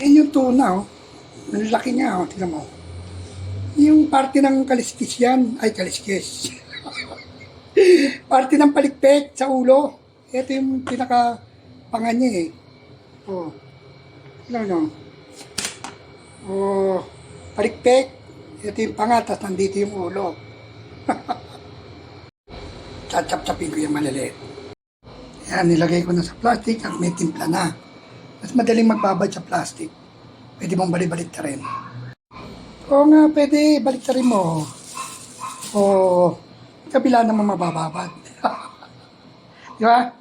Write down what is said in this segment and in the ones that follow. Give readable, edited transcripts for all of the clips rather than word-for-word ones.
Yan yung tuna, oh. Ang laki niya, oh. Tingnan mo. Yung parte ng kaliskis yan. Ay, kaliskis. Parte ng palikpik sa ulo. Ito yung pinaka-panga niya, eh. Oh. Tingnan mo. Oh. Palikpik. Ito yung panga, tapos nandito yung ulo. Tsap-tsapin ko yung maliliit. Yan, nilagay ko na sa plastic at may timpla na. Mas madaling magbabad sa plastic. Pwede mong balik-balik ta rin. Oo nga, pwede balik ta rin mo. O, kabila naman mabababad. Di ba?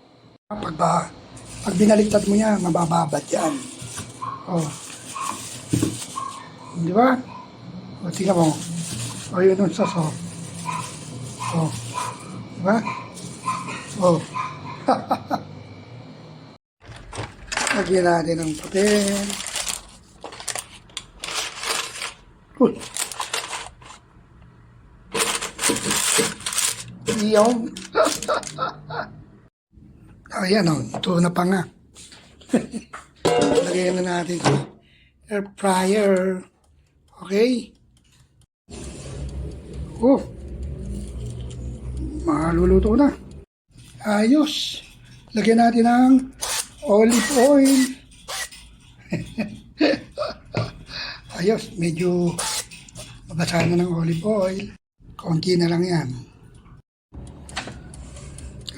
Pag binaliktad mo yan, mabababad yan. O. Di ba? O, tingnan mo. O, yun yung saso. O. Di ba? O. Lagyan natin ng papel. Yung. Ayan o, ito na pa nga. Lagyan na natin sa air fryer. Okay? Oh. Maluluto na. Ayos. Lagyan natin ng olive oil. Ayos, medyo mabasa na ng olive oil. Konti na lang yan.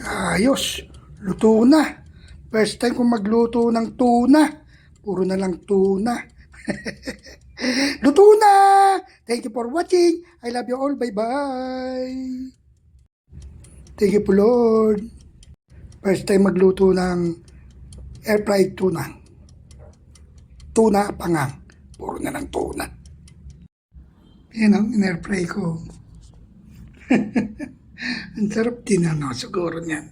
Ayos, luto na. First time kong magluto ng tuna. Puro na lang tuna. Luto na! Thank you for watching. I love you all. Bye-bye. Thank you po, Lord. First time magluto ng air fried tuna. Tuna pangang. Puro na lang tuna. Yan ang in-air fry ko. Ang sarap din siguro niyan.